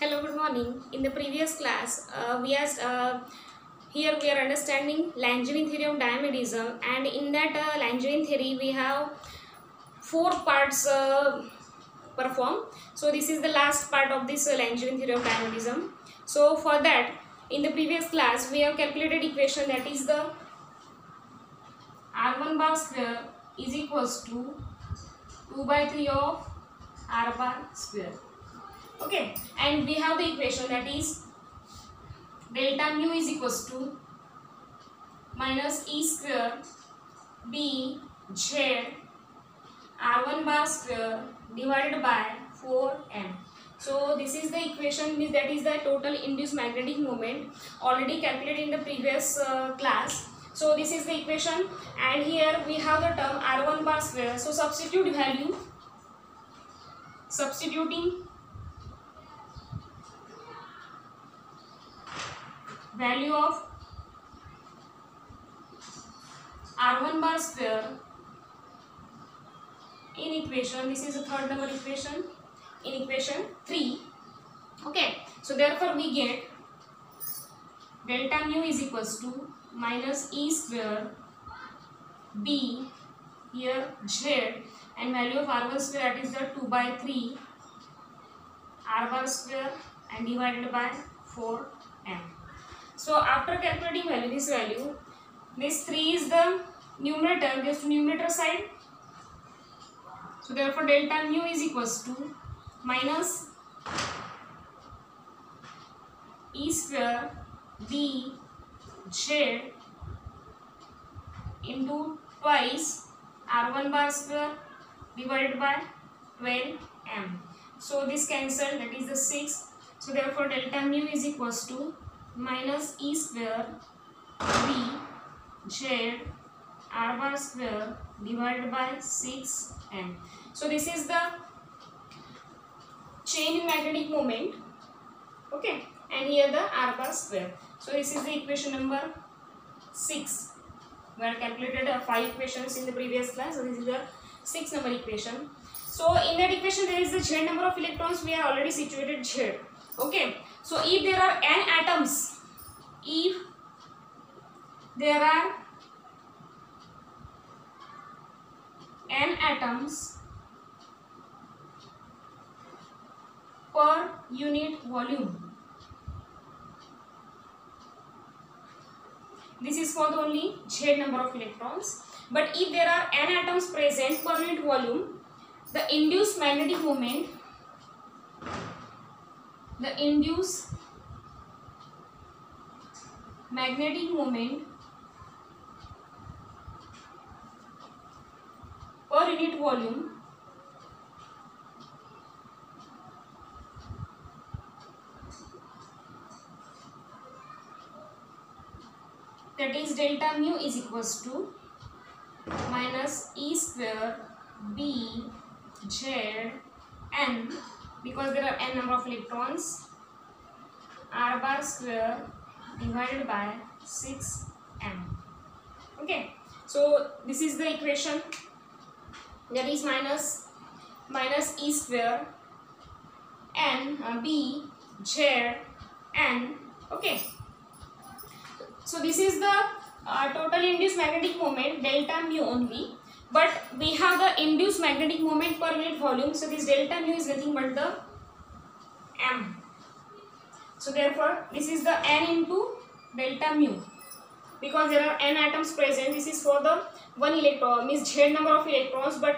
Hello, good morning. In the previous class, here we are understanding Langevin theory of diamidism, and in that Langevin theory we have four parts performed. So this is the last part of this Langevin theory of diamidism. So for that, in the previous class we have calculated equation, that is the r1 bar square is equals to 2 by 3 of r bar square. Okay, and we have the equation, that is delta mu is equals to minus e square b z r1 bar square divided by 4m. So this is the equation, means that is the total induced magnetic moment, already calculated in the previous class. So this is the equation, and here we have the term r1 bar square. So substituting value of r1 bar square in equation, this is the third number equation, in equation 3. Okay, so therefore we get delta mu is equals to minus e square b here z, and value of r1 square, that is the 2 by 3 r bar square and divided by 4m. So after calculating this value, this 3 is the numerator, goes to numerator side. So therefore delta mu is equals to minus e square b z into twice r1 bar square divided by 12m. So this cancel, that is the 6. So therefore delta mu is equals to minus e square b z r bar square divided by 6m. So this is the change in magnetic moment. Okay, and here the r bar square. So this is the equation number 6. We have calculated 5 equations in the previous class. So this is the 6th number equation. So in that equation there is the z number of electrons. We are already situated z. Okay, so if there are n atoms, if there are n atoms per unit volume, this is for the only z number of electrons. But if there are n atoms present per unit volume, the induced magnetic moment, per unit volume that is delta mu is equals to minus e square b z n, because there are n number of electrons, r bar square divided by 6m. Okay, so this is the equation, that is minus e square n b z n. Okay, so this is the total induced magnetic moment, delta mu only, but we have the induced magnetic moment per unit volume. So this delta mu is nothing but the m. So therefore this is the n into delta mu, because there are n atoms present. This is for the one electron, means z number of electrons, but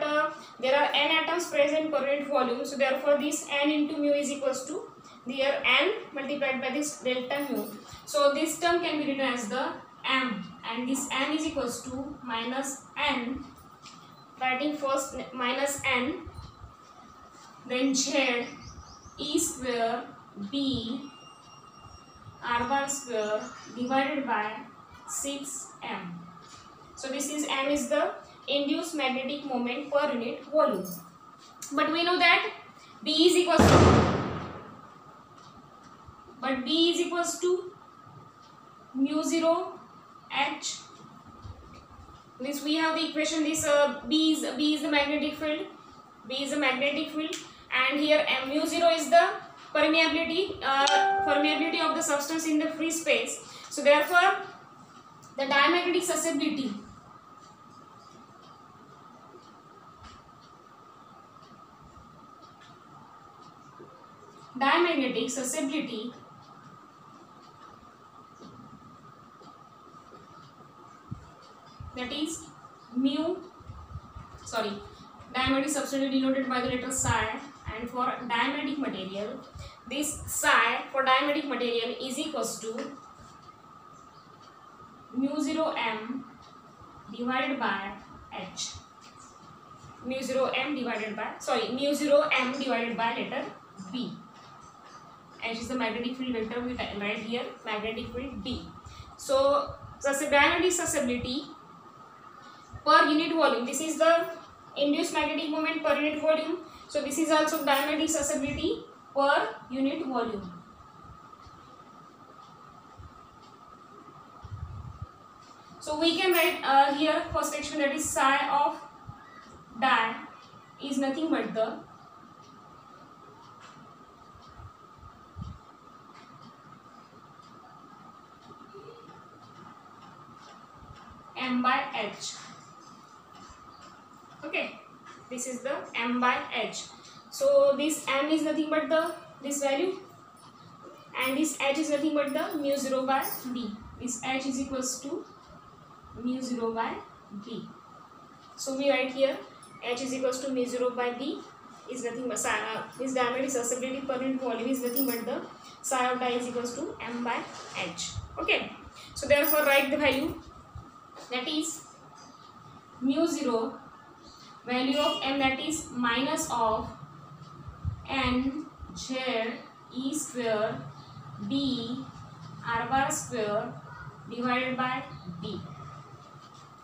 there are n atoms present per unit volume. So therefore this n into mu is equals to here n multiplied by this delta mu. So this term can be written as the m, and this n is equals to minus n, writing first minus n, then z e square b r bar square divided by 6m. So this is m is the induced magnetic moment per unit volume. But we know that B is equals to mu 0 h. This we have the equation, this B is the magnetic field, and here mu 0 is the permeability of the substance in the free space. So therefore the diamagnetic susceptibility that is diamagnetic susceptibility denoted by the letter psi, and for diamagnetic material this psi for diamagnetic material is equals to mu 0 m divided by h. Mu 0 m divided by letter b. H is the magnetic field vector, we write here magnetic field B. So diamagnetic susceptibility per unit volume, this is the induced magnetic moment per unit volume. So this is also diamagnetic susceptibility per unit volume. So we can write here first expression, that is psi of di is nothing but the m by h. Okay, this is the m by h. So this m is nothing but this value, and this h is nothing but the mu 0 by b. This h is equals to mu 0 by b. So we write here h is equals to mu 0 by b is nothing but this diamagnetic susceptibility per unit volume is nothing but the psi of di is equals to m by h. Okay, so therefore write the value, that is mu 0 value of m, that is minus of n z e square b r bar square divided by b.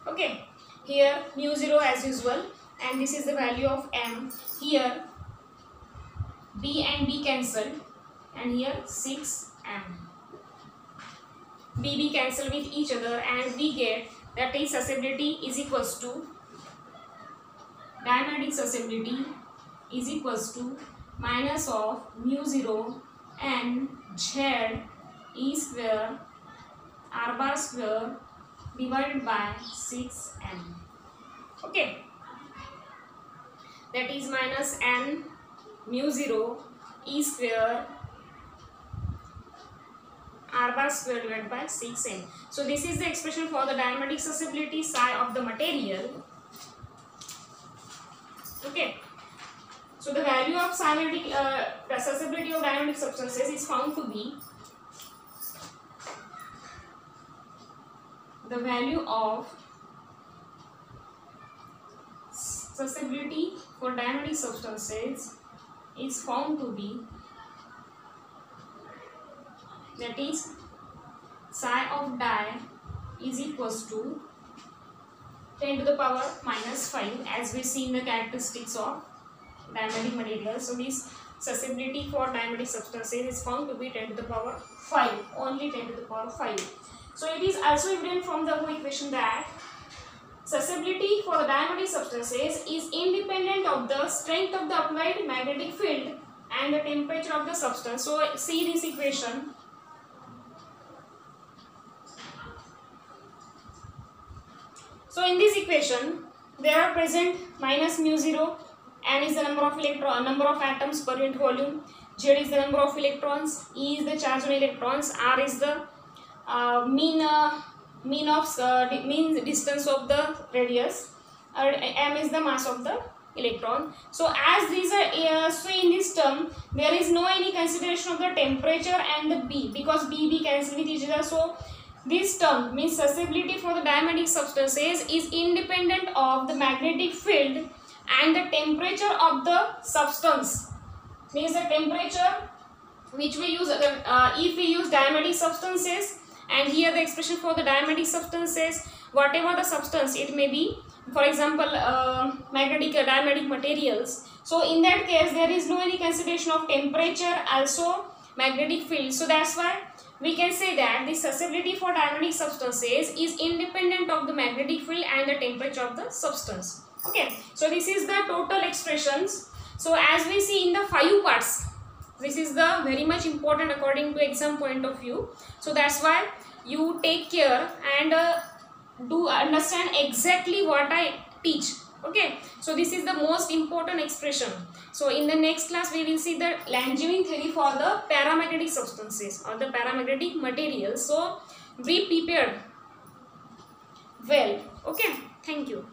Okay, here mu 0 as usual, and this is the value of m. Here b and b cancelled, and here 6m. b cancel with each other, and we get that is susceptibility is equals to diamagnetic susceptibility is equals to minus of mu 0 n z e square r bar square divided by 6m. Okay, that is minus n mu 0 e square r bar square divided by 6m. So this is the expression for the diamagnetic susceptibility psi of the material. Okay, so the value of the susceptibility of diamagnetic substances is found to be the value of susceptibility for diamagnetic substances is found to be, that is psi of di is equals to 10 to the power minus 5, as we see in the characteristics of diamagnetic materials. So this susceptibility for diamagnetic substances is found to be 10 to the power 5, only 10 to the power 5. So it is also evident from the equation that susceptibility for the diamagnetic substances is independent of the strength of the applied magnetic field and the temperature of the substance. So see this equation. So in this equation there are present minus mu 0, n is the number of atoms per unit volume, z is the number of electrons, e is the charge on electrons, r is the mean distance of the radius, m is the mass of the electron. So as these are so in this term there is no any consideration of the temperature and the b, because b cancel with each other. So this term means susceptibility for the diamagnetic substances is independent of the magnetic field and the temperature of the substance. Means the temperature which we use if we use diamagnetic substances, and here the expression for the diamagnetic substances, whatever the substance it may be, for example diamagnetic materials. So in that case there is no any consideration of temperature, also magnetic field. So that's why we can say that the susceptibility for diamagnetic substances is independent of the magnetic field and the temperature of the substance. Okay, so this is the total expressions. So as we see in the 5 parts, This is the very much important according to exam point of view. So that's why you take care and do understand exactly what I teach. Okay, so this is the most important expression. So in the next class we will see the Langevin theory for the paramagnetic substances or the paramagnetic materials. So be prepared well. Okay, thank you.